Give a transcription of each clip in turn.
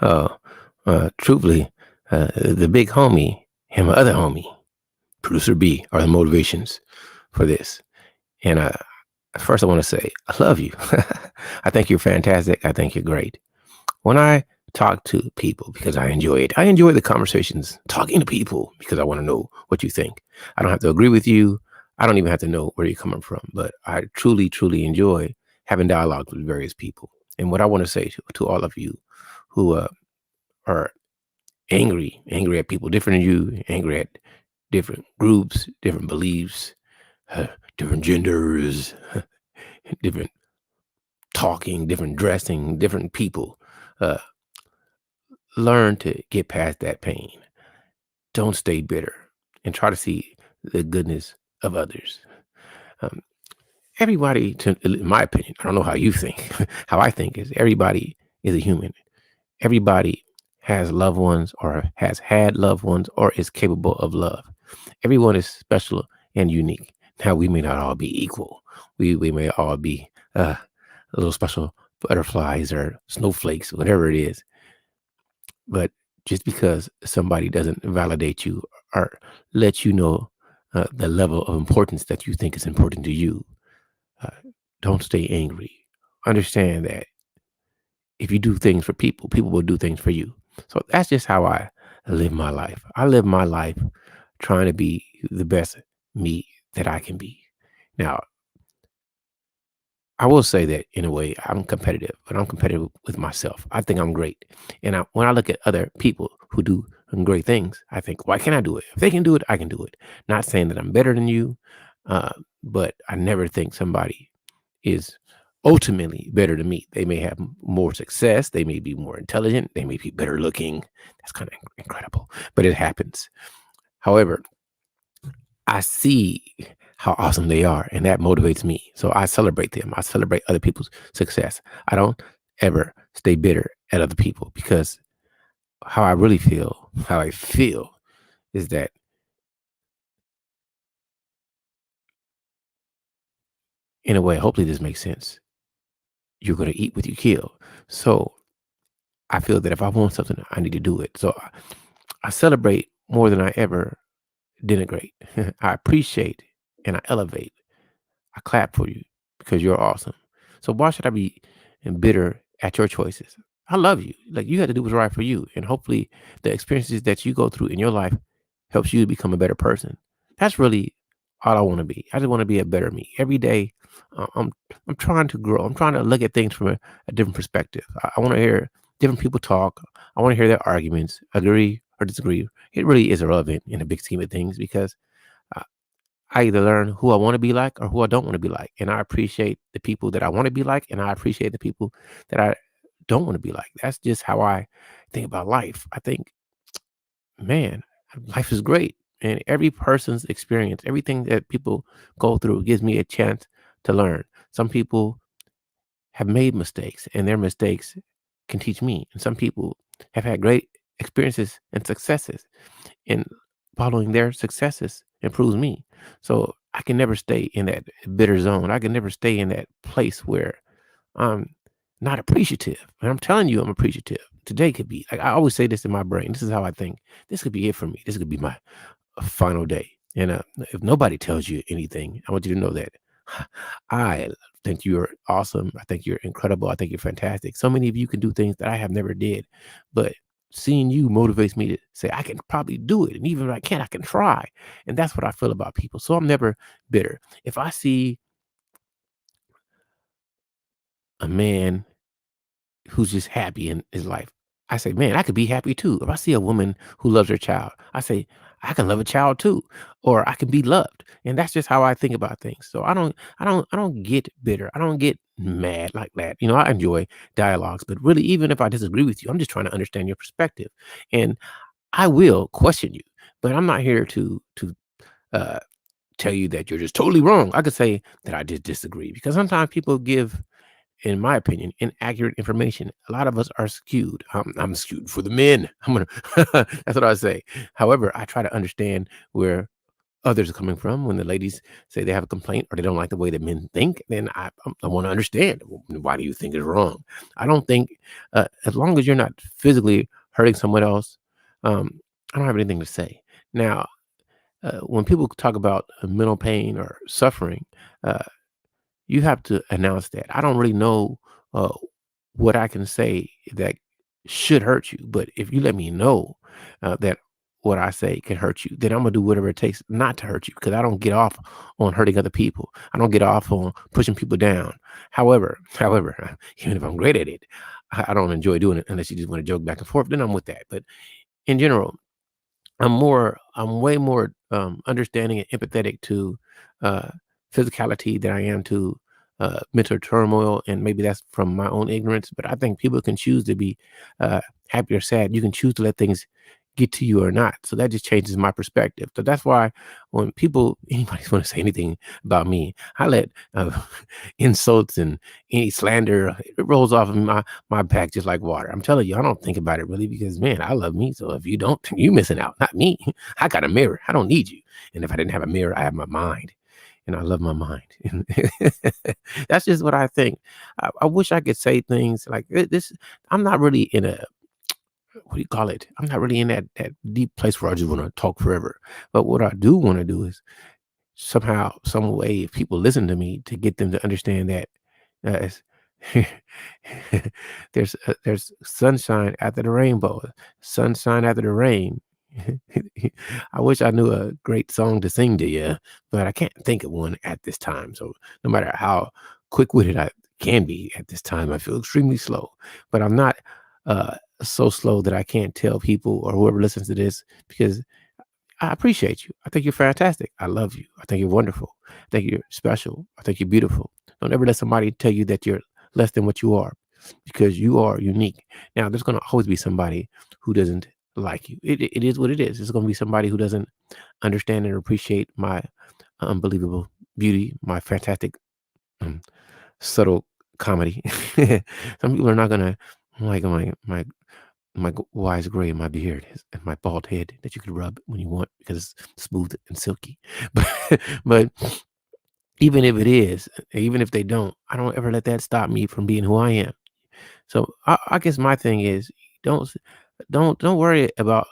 Oh, truthfully, the big homie and my other homie, producer B, are the motivations for this. And first, I want to say, I love you. I think you're fantastic. I think you're great. When I talk to people, because I enjoy it, I enjoy the conversations, talking to people because I want to know what you think. I don't have to agree with you. I don't even have to know where you're coming from, but I truly, truly enjoy having dialogue with various people. And what I want to say to all of you who are angry at people different than you, angry at different groups, different beliefs, uh, different genders, different talking, different dressing, different people. Uh, Learn to get past that pain. Don't stay bitter and try to see the goodness of others. Um, Everybody, in my opinion, I don't know how you think. How I think is everybody is a human. Everybody has loved ones or has had loved ones or is capable of love. Everyone is special and unique. Now, we may not all be equal. We may all be little special butterflies or snowflakes, whatever it is. But just because somebody doesn't validate you or let you know the level of importance that you think is important to you, uh, don't stay angry. Understand that if you do things for people, people will do things for you. So that's just how I live my life. I live my life trying to be the best me that I can be. Now, I will say that in a way, I'm competitive, but I'm competitive with myself. I think I'm great. And when I look at other people who do great things, I think, why can't I do it? If they can do it, I can do it. Not saying that I'm better than you, uh, but I never think somebody is ultimately better than me. They may have more success. They may be more intelligent. They may be better looking. That's kind of incredible, but it happens. However, I see how awesome they are, and that motivates me. So I celebrate them. I celebrate other people's success. I don't ever stay bitter at other people because how I really feel, how I feel is that in a way, hopefully this makes sense. You're going to eat what you kill. So I feel that if I want something, I need to do it. So I celebrate more than I ever denigrate. I appreciate and I elevate. I clap for you because you're awesome. So why should I be bitter at your choices? I love you. Like you had to do what's right for you, and hopefully the experiences that you go through in your life helps you to become a better person. That's really all I want to be. I just want to be a better me every day. I'm trying to grow. I'm trying to look at things from a different perspective. I want to hear different people talk. I want to hear their arguments, agree or disagree. It really is irrelevant in the big scheme of things because uh, I either learn who I want to be like or who I don't want to be like. And I appreciate the people that I want to be like, and I appreciate the people that I don't want to be like. That's just how I think about life. I think, man, life is great. And every person's experience, everything that people go through gives me a chance to learn. Some people have made mistakes, and their mistakes can teach me. And some people have had great experiences and successes, and following their successes improves me. So I can never stay in that bitter zone. I can never stay in that place where I'm not appreciative. And I'm telling you, I'm appreciative. Today could be, like, I always say this in my brain. This is how I think. This could be it for me. This could be my final day. And if nobody tells you anything, I want you to know that I think you're awesome. I think you're incredible. I think you're fantastic. So many of you can do things that I have never did, but seeing you motivates me to say I can probably do it. And even if I can't, I can try. And that's what I feel about people. So I'm never bitter. If I see a man who's just happy in his life, I say, man, I could be happy too. If I see a woman who loves her child, I say, I can love a child too, or I can be loved. And that's just how I think about things. So I don't get bitter. I don't get mad like that. I enjoy dialogues, but really, even if I disagree with you, I'm just trying to understand your perspective. And I will question you, but I'm not here to uh, tell you that you're just totally wrong. I could say that I just disagree because sometimes people give, in my opinion, inaccurate information. A lot of us are skewed. I'm skewed for the men. That's what I say. However, I try to understand where others are coming from. When the ladies say they have a complaint or they don't like the way that men think, then I want to understand, why do you think is wrong? I don't think, as long as you're not physically hurting someone else, I don't have anything to say. Now, when people talk about mental pain or suffering, uh, you have to announce that. I don't really know uh, what I can say that should hurt you, but if you let me know that what I say can hurt you, then I'm gonna do whatever it takes not to hurt you, because I don't get off on hurting other people. I don't get off on pushing people down. However, even if I'm great at it, I don't enjoy doing it unless you just want to joke back and forth. Then I'm with that. But in general, I'm way more understanding and empathetic to uh, physicality than I am to mental turmoil, and maybe that's from my own ignorance. But I think people can choose to be happy or sad. You can choose to let things get to you or not. So that just changes my perspective. So that's why when people, anybody want to say anything about me, I let insults and any slander, it rolls off of my back just like water. I'm telling you, I don't think about it really, because man, I love me. So if you don't, you missing out, not me. I got a mirror. I don't need you. And if I didn't have a mirror, I have my mind. And I love my mind. That's just what I think. I wish I could say things like this. I'm not really in a, what do you call it? I'm not really in that deep place where I just want to talk forever. But what I do want to do is somehow, some way, if people listen to me, to get them to understand that it's there's sunshine after the rainbow, sunshine after the rain. I wish I knew a great song to sing to you, but I can't think of one at this time. So no matter how quick-witted I can be at this time, I feel extremely slow. But I'm not so slow that I can't tell people or whoever listens to this, because I appreciate you. I think you're fantastic. I love you. I think you're wonderful. I think you're special. I think you're beautiful. Don't ever let somebody tell you that you're less than what you are, because you are unique. Now, there's going to always be somebody who doesn't like you. It is what it is. There's going to be somebody who doesn't understand and appreciate my unbelievable beauty, my fantastic, um, subtle comedy. Some people are not going to like my wise gray in my beard and my bald head that you could rub when you want because it's smooth and silky. But even if it is, even if they don't, I don't ever let that stop me from being who I am. So I guess my thing is, don't s- don't worry about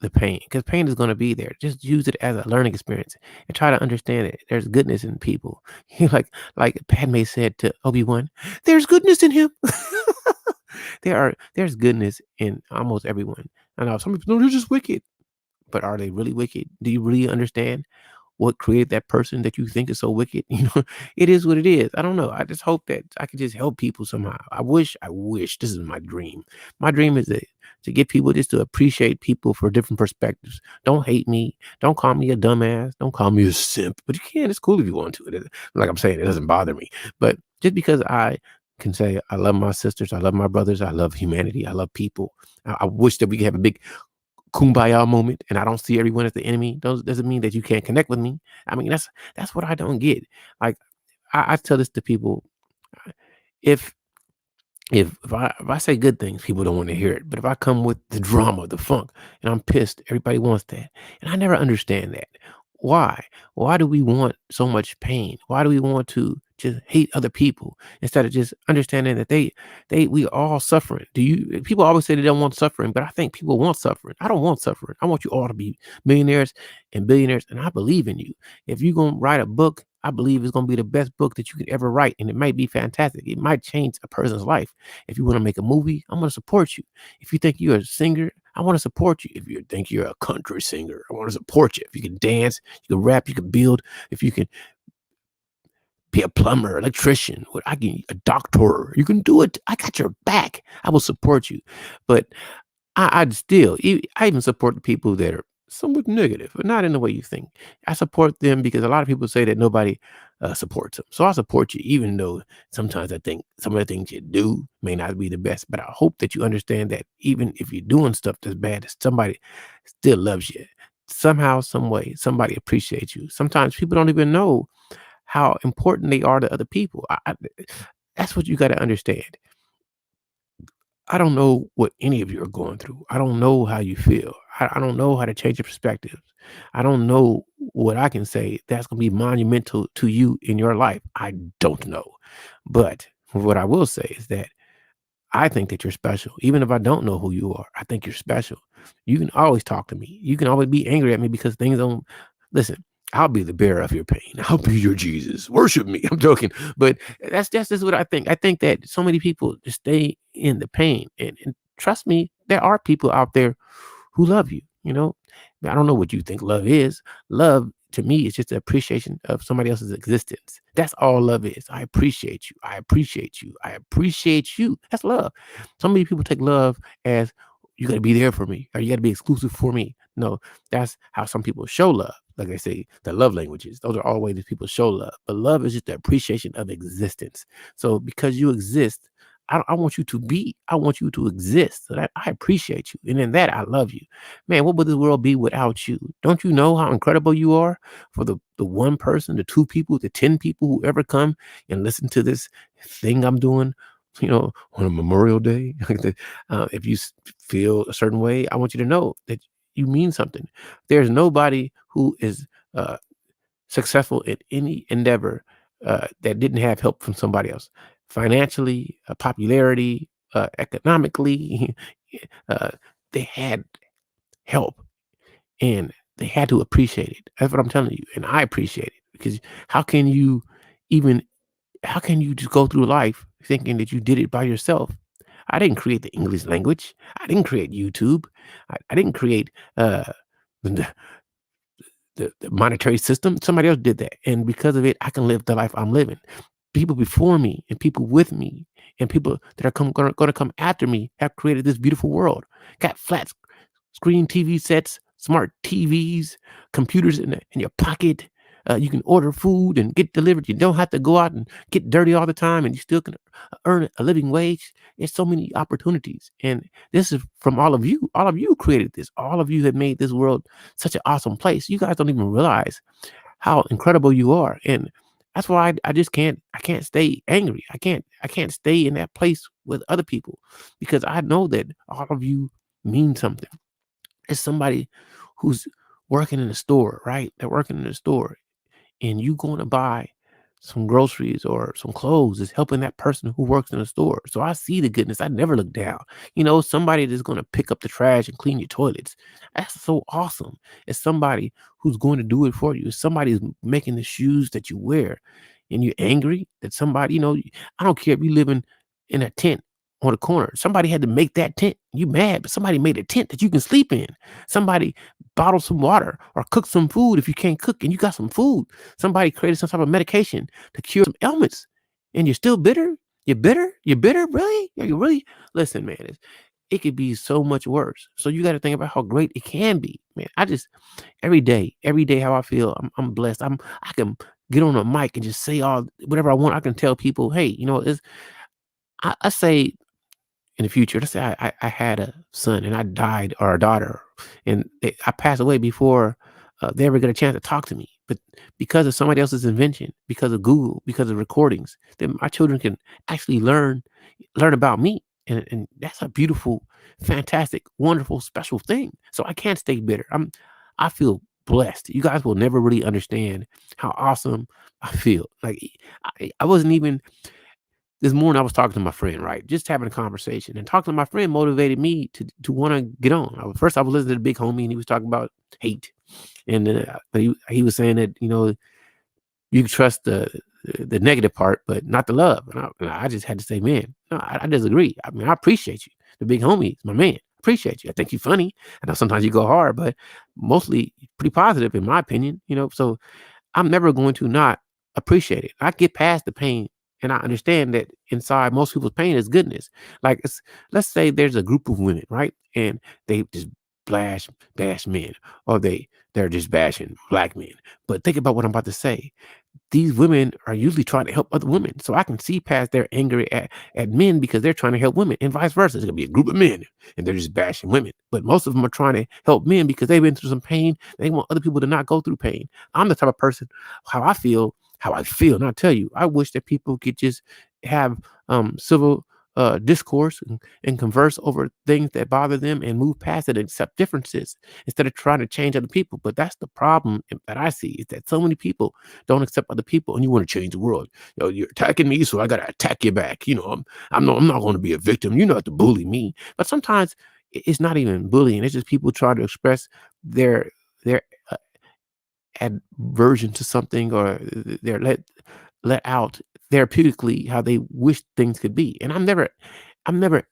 the pain, because pain is going to be there. Just use it as a learning experience and try to understand it. There's goodness in people. Like Padme said to Obi-Wan, there's goodness in him. There's goodness in almost everyone. I know some people, no, they're just wicked. But are they really wicked? Do you really understand what created that person that you think is so wicked? It is what it is. I don't know. I just hope that I can just help people somehow. I wish this is my dream. My dream is to get people just to appreciate people for different perspectives. Don't hate me. Don't call me a dumbass. Don't call me a simp. But you can. It's cool if you want to. Like I'm saying, it doesn't bother me. But just because I can say I love my sisters, I love my brothers, I love humanity, I love people. I wish that we could have a big kumbaya moment and I don't see everyone as the enemy. Doesn't mean that you can't connect with me. I mean, that's what I don't get. Like I tell this to people. If if I say good things, people don't want to hear it. But if I come with the drama, the funk, and I'm pissed, everybody wants that. And I never understand that. Why? Why do we want so much pain? Why do we want to just hate other people instead of just understanding that we all suffering? Do you People always say they don't want suffering, but I think people want suffering. I don't want suffering. I want you all to be millionaires and billionaires, and I believe in you. If you're gonna write a book, I believe it's gonna be the best book that you could ever write, and it might be fantastic. It might change a person's life. If you want to make a movie, I'm going to support you. If you think you're a singer, I want to support you. If you think you're a country singer, I want to support you. If you can dance, you can rap, you can build. If you can be a plumber, electrician, I can a doctor, you can do it. I got your back. I will support you. But I'd still, I even support the people that are somewhat negative, but not in the way you think. I support them because a lot of people say that nobody supports them. So I support you, even though sometimes I think some of the things you do may not be the best. But I hope that you understand that even if you're doing stuff that's bad, that somebody still loves you. Somehow, some way, somebody appreciates you. Sometimes people don't even know how important they are to other people. That's what you got to understand. I don't know what any of you are going through. I don't know how you feel. I don't know how to change your perspective. I don't know what I can say that's going to be monumental to you in your life. I don't know. But what I will say is that I think that you're special. Even if I don't know who you are, I think you're special. You can always talk to me. You can always be angry at me because things don't listen. I'll be the bearer of your pain. I'll be your Jesus. Worship me. I'm joking, but that's just what I think. I think that so many people just stay in the pain, and trust me, there are people out there who love you. I don't know what you think love is. Love to me is just the appreciation of somebody else's existence. That's all love is. I appreciate you. I appreciate you. I appreciate you. That's love. So many people take love as you got to be there for me or you got to be exclusive for me. No, that's how some people show love. Like I say, the love languages, those are all ways that people show love. But love is just the appreciation of existence. So because you exist, I want you to be, I want you to exist. So that I appreciate you. And in that, I love you. Man, what would the world be without you? Don't you know how incredible you are for the one person, the two people, the 10 people who ever come and listen to this thing I'm doing, on a Memorial Day? If you feel a certain way, I want you to know that you mean something. There's nobody who is uh, successful in any endeavor that didn't have help from somebody else, financially, popularity, economically. uh, they had help and they had to appreciate it. That's what I'm telling you. And I appreciate it because how can you even, how can you just go through life thinking that you did it by yourself? I didn't create the English language. I didn't create YouTube. I didn't create the, the monetary system. Somebody else did that. And because of it, I can live the life I'm living. People before me and people with me and people that are going to come after me have created this beautiful world. Got flat screen TV sets, smart TVs, computers in your pocket. You can order food and get delivered. You don't have to go out and get dirty all the time, and you still can earn a living wage. There's so many opportunities, and this is from all of you. All of you created this. All of you have made this world such an awesome place. You guys don't even realize how incredible you are, and that's why I just can't. I can't stay angry. I can't stay in that place with other people because I know that all of you mean something. It's somebody who's working in a store, right? They're working in a store and you going to buy some groceries or some clothes is helping that person who works in the store. So I see the goodness. I never look down. Somebody that's going to pick up the trash and clean your toilets. That's so awesome. It's somebody who's going to do it for you. It's somebody who's making the shoes that you wear. And you're angry that somebody, I don't care if you live in a tent on the corner. Somebody had to make that tent. You mad, but somebody made a tent that you can sleep in. Somebody bottled some water or cooked some food if you can't cook and you got some food. Somebody created some type of medication to cure some ailments. And you're still bitter? You're bitter? You're bitter? Really? Are you really? Listen, man, it could be so much worse. So you got to think about how great it can be, man. I just every day how I feel, I'm blessed. I can get on a mic and just say all whatever I want. I can tell people, hey, I say in the future, let's say I had a son and I died or a daughter and I passed away before they ever get a chance to talk to me. But because of somebody else's invention, because of Google, because of recordings, then my children can actually learn about me. And that's a beautiful, fantastic, wonderful, special thing. So I can't stay bitter. I feel blessed. You guys will never really understand how awesome I feel. Like I wasn't even this morning I was talking to my friend, right? Just having a conversation. And talking to my friend motivated me to want to get on. First, I was listening to the big homie and he was talking about hate. And he was saying that, you can trust the negative part, but not the love. And I just had to say, man, no, I disagree. I mean, I appreciate you. The big homie is my man. Appreciate you. I think you're funny. I know sometimes you go hard, but mostly pretty positive in my opinion. So I'm never going to not appreciate it. I get past the pain and I understand that inside most people's pain is goodness. Like let's say there's a group of women, right? And they just bash men or they're just bashing black men. But think about what I'm about to say. These women are usually trying to help other women. So I can see past their anger at men because they're trying to help women and vice versa. It's gonna be a group of men and they're just bashing women. But most of them are trying to help men because they've been through some pain. They want other people to not go through pain. I'm the type of person, how I feel. And I tell you, I wish that people could just have civil discourse and converse over things that bother them and move past it and accept differences instead of trying to change other people. But that's the problem that I see, is that so many people don't accept other people, and you want to change the world. You're attacking me, so I gotta attack you back. I'm not going to be a victim. You don't have to bully me. But sometimes it's not even bullying. It's just people trying to express their uh, aversion to something, or their let out therapeutically how they wish things could be. And I'm never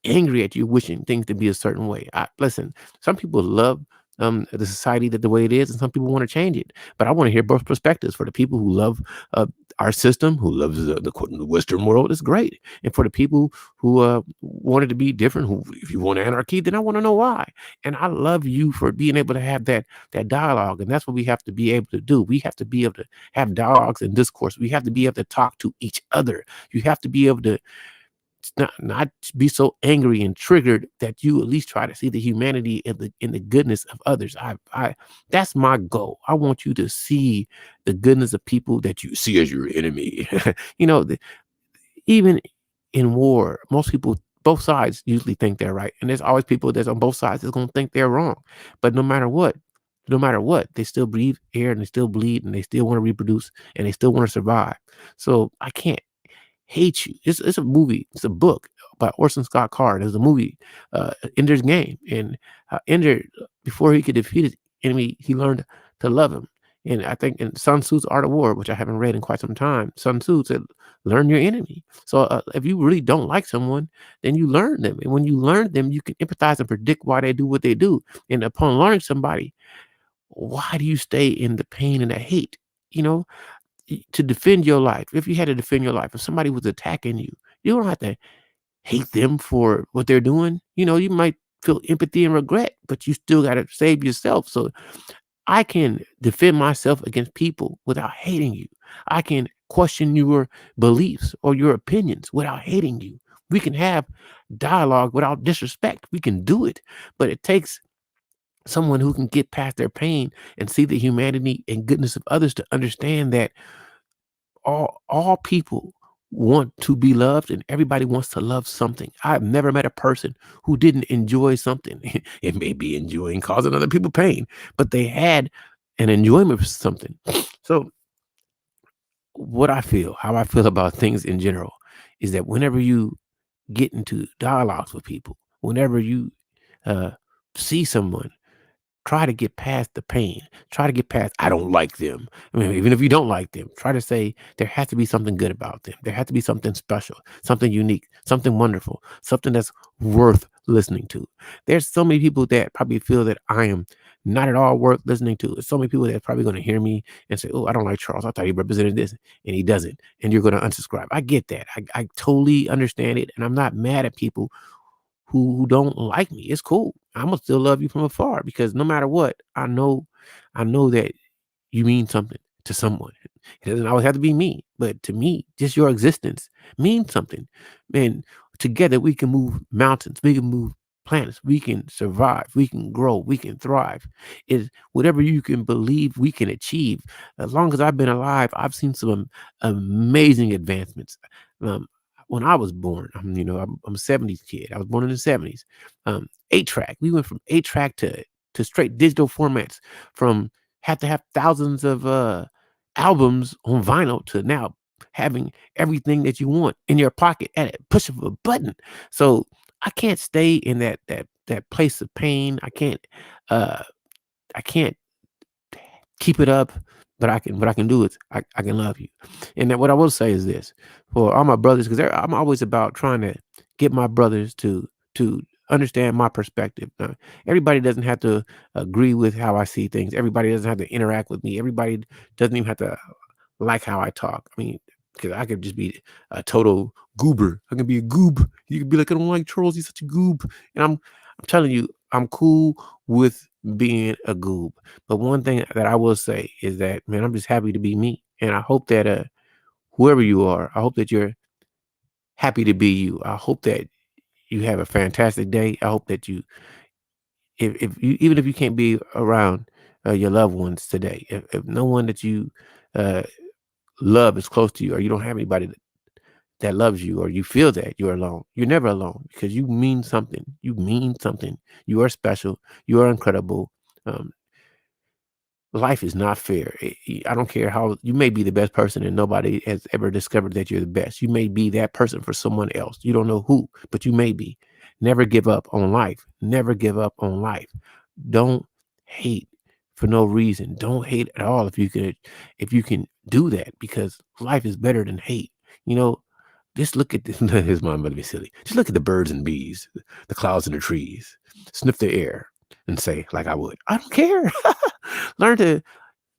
angry at you wishing things to be a certain way. Listen, some people love the society that the way it is, and some people want to change it. But I want to hear both perspectives. For the people who love our system, who loves the Western world, it's great. And for the people who want it to be different, who, if you want anarchy, then I want to know why. And I love you for being able to have that dialogue. And that's what we have to be able to do. We have to be able to have dialogues and discourse. We have to be able to talk to each other. You have to be able to not be so angry and triggered that you at least try to see the humanity in the goodness of others. I That's my goal. I want you to see the goodness of people that you see as your enemy. you know, the, Even in war, most people, both sides usually think they're right, and there's always people that's on both sides that's gonna think they're wrong. But no matter what, they still breathe air, and they still bleed, and they still want to reproduce, and they still want to survive. So I can't hate you. It's a movie. It's a book by Orson Scott Card. There's a movie, Ender's Game, and Ender, before he could defeat his enemy, he learned to love him. And I think in Sun Tzu's Art of War, which I haven't read in quite some time, Sun Tzu said, "Learn your enemy." So if you really don't like someone, then you learn them, and when you learn them, you can empathize and predict why they do what they do. And upon learning somebody, why do you stay in the pain and the hate? You know, to defend your life. If you had to defend your life, if somebody was attacking you, you don't have to hate them for what they're doing. You might feel empathy and regret, but you still got to save yourself. So I can defend myself against people without hating you. I can question your beliefs or your opinions without hating you. We can have dialogue without disrespect. We can do it, but it takes someone who can get past their pain and see the humanity and goodness of others to understand that all people want to be loved, and everybody wants to love something. I've never met a person who didn't enjoy something. It may be enjoying causing other people pain, but they had an enjoyment for something. So how I feel about things in general, is that whenever you get into dialogues with people, whenever you uh, see someone, try to get past the pain. Try to get past, I don't like them. I mean, even if you don't like them, try to say there has to be something good about them. There has to be something special, something unique, something wonderful, something that's worth listening to. There's so many people that probably feel that I am not at all worth listening to. There's so many people that's probably going to hear me and say, "Oh, I don't like Charles. I thought he represented this," and he doesn't. And you're going to unsubscribe. I get that. I totally understand it, and I'm not mad at people who don't like me. It's cool. I'ma still love you from afar, because no matter what, I know that you mean something to someone. It doesn't always have to be me, but to me, just your existence means something. And together we can move mountains, we can move planets, we can survive, we can grow, we can thrive. Is whatever you can believe we can achieve. As long as I've been alive, I've seen some amazing advancements. Um, when I was born, I'm a 70s kid. I was born in the 70s. 8-track. We went from 8-track to straight digital formats, from had to have thousands of albums on vinyl to now having everything that you want in your pocket at a push of a button. So I can't stay in that place of pain. Uh I can't keep it up, but what I can do is I can love you. And then what I will say is this, for all my brothers, because I'm always about trying to get my brothers to understand my perspective. Now, everybody doesn't have to agree with how I see things. Everybody doesn't have to interact with me. Everybody doesn't even have to like how I talk. I mean, because I could just be a total goober. I can be a goob. You could be like, I don't like Charles. He's such a goob. And I'm telling you, I'm cool with being a goob. But one thing that I will say is that, man, I'm just happy to be me. And I hope that whoever you are, I hope that you're happy to be you. I hope that you have a fantastic day. I hope that if you, even if you can't be around your loved ones today, if no one that you uh, love is close to you, or you don't have anybody that loves you, or you feel that you're alone, you're never alone because you mean something. You mean something. You are special. You are incredible. Um, Life is not fair. I don't care how you may be the best person and nobody has ever discovered that you're the best. You may be that person for someone else. You don't know who, but you may be. Never give up on life. Never give up on life. Don't hate for no reason. Don't hate at all if you can do that, because life is better than hate. You know, just look at this. His mom might be silly. Just look at the birds and bees, the clouds and the trees. Sniff the air and say, like I would, I don't care. Learn to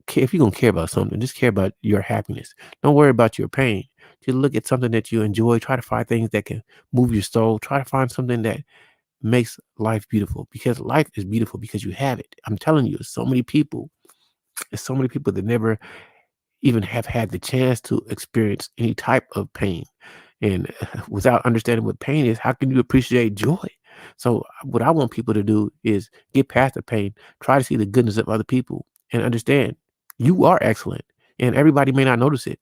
care. If you're gonna care about something, just care about your happiness. Don't worry about your pain. Just look at something that you enjoy. Try to find things that can move your soul. Try to find something that makes life beautiful, because life is beautiful because you have it. I'm telling you, there's so many people that never even have had the chance to experience any type of pain. And without understanding what pain is, how can you appreciate joy? So, what I want people to do is get past the pain, try to see the goodness of other people, and understand you are excellent. And everybody may not notice it.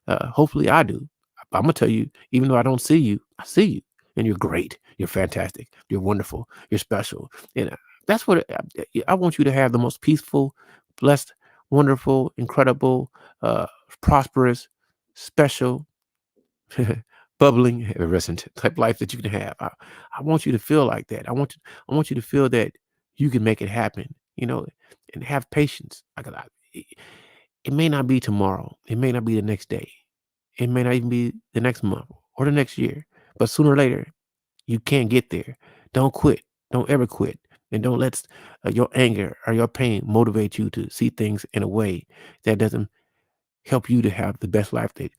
Hopefully, I do. I'm going to tell you, even though I don't see you, I see you. And you're great. You're fantastic. You're wonderful. You're special. And that's what I want you to have: the most peaceful, blessed, wonderful, incredible, uh, prosperous, special, bubbling, effervescent type life that you can have. I want you to feel like that. I want you to feel that you can make it happen, and have patience. It it may not be tomorrow. It may not be the next day. It may not even be the next month or the next year. But sooner or later, you can't get there. Don't quit. Don't ever quit. And don't let your anger or your pain motivate you to see things in a way that doesn't help you to have the best life that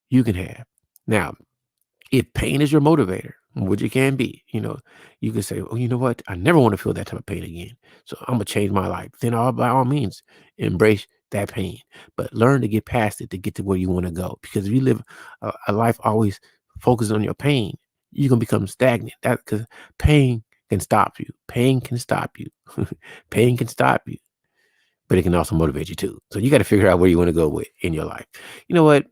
you can have. Now, if pain is your motivator, which it can be, you can say, "Oh, you know what? I never want to feel that type of pain again. So I'm gonna change my life." Then, by all means, embrace that pain, but learn to get past it to get to where you want to go. Because if you live a life always focusing on your pain, you're gonna become stagnant. That because pain can stop you. Pain can stop you. Pain can stop you, but it can also motivate you too. So you got to figure out where you want to go with in your life. You know what?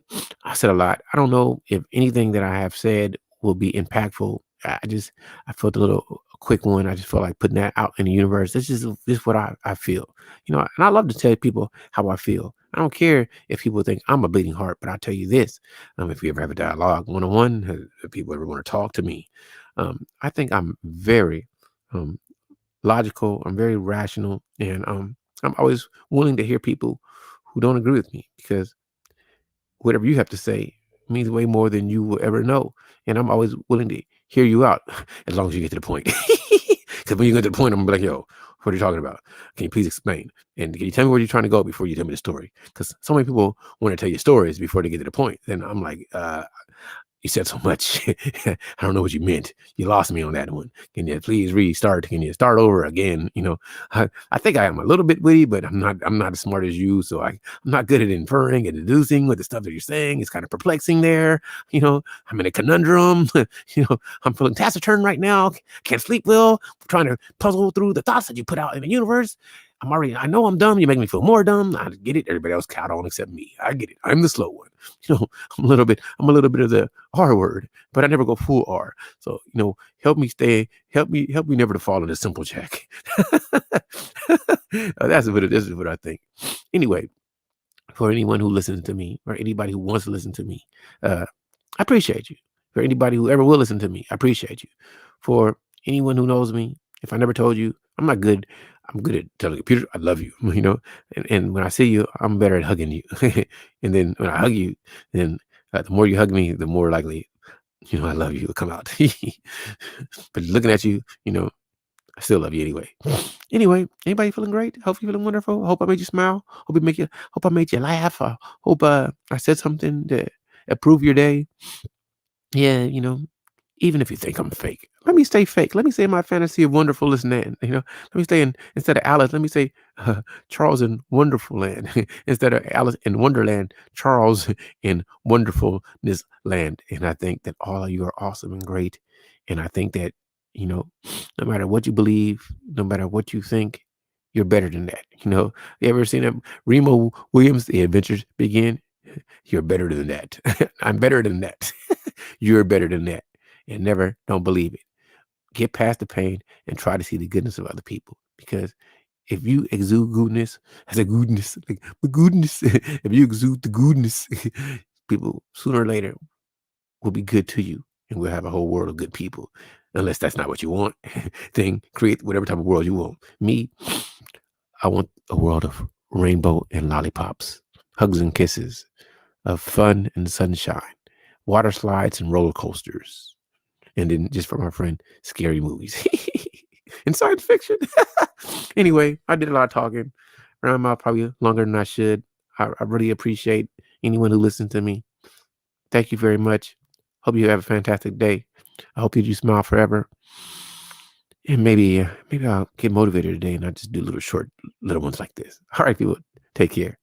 I said a lot. I don't know if anything that I have said will be impactful. I felt a quick one. I just felt like putting that out in the universe. This is what I feel. And I love to tell people how I feel. I don't care if people think I'm a bleeding heart, but I'll tell you this. If we ever have a dialogue one-on-one, if people ever want to talk to me, I think I'm very um, logical. I'm very rational, and I'm always willing to hear people who don't agree with me, because whatever you have to say means way more than you will ever know. And I'm always willing to hear you out as long as you get to the point. Because when you get to the point, I'm gonna be like, yo, what are you talking about? Can you please explain? And can you tell me where you're trying to go before you tell me the story? Because so many people want to tell you stories before they get to the point. Then I'm like, you said so much. I don't know what you meant. You lost me on that one. Can you please restart? Can you start over again? I think I am a little bit witty, but I'm not as smart as you. So I'm not good at inferring and deducing with the stuff that you're saying. It's kind of perplexing there. I'm in a conundrum. I'm feeling taciturn right now. Can't sleep well. Trying to puzzle through the thoughts that you put out in the universe. I know I'm dumb. You make me feel more dumb. I get it. Everybody else caught on except me. I get it. I'm the slow one. I'm a little bit of the R word, but I never go full R. So, help me never to fall into simple jack. This is what I think. Anyway, for anyone who listens to me, or anybody who wants to listen to me, I appreciate you. For anybody who ever will listen to me, I appreciate you. For anyone who knows me, if I never told you, I'm not good. I'm good at telling you, Peter, I love you, and when I see you, I'm better at hugging you. And then when I hug you, then the more you hug me, the more likely, I love you will come out. But looking at you, I still love you anyway. Anyway, anybody feeling great? Hope you feeling wonderful. Hope I made you smile. Hope I made you laugh. Hope I said something to improve your day. Yeah, even if you think I'm fake, let me stay fake. Let me say my fantasy of wonderful land. Let me stay instead of Alice. Let me say Charles in Wonderful Land instead of Alice in Wonderland. Charles in Wonderfulness Land. And I think that all of you are awesome and great. And I think that no matter what you believe, no matter what you think, you're better than that. You ever seen him? Remo Williams, The Adventures Begin. You're better than that. I'm better than that. You're better than that. And never don't believe it. Get past the pain and try to see the goodness of other people. Because if you exude goodness, I said goodness, like the goodness. If you exude the goodness, people sooner or later will be good to you, and we'll have a whole world of good people. Unless that's not what you want, then create whatever type of world you want. Me, I want a world of rainbow and lollipops, hugs and kisses, of fun and sunshine, water slides and roller coasters, and then just for my friend, scary movies and science fiction. Anyway, I did a lot of talking. Around my probably longer than I should. I really appreciate anyone who listens to me. Thank you very much. Hope you have a fantastic day. I hope you smile forever. And maybe I'll get motivated today and I'll just do little short little ones like this. All right, people. Take care.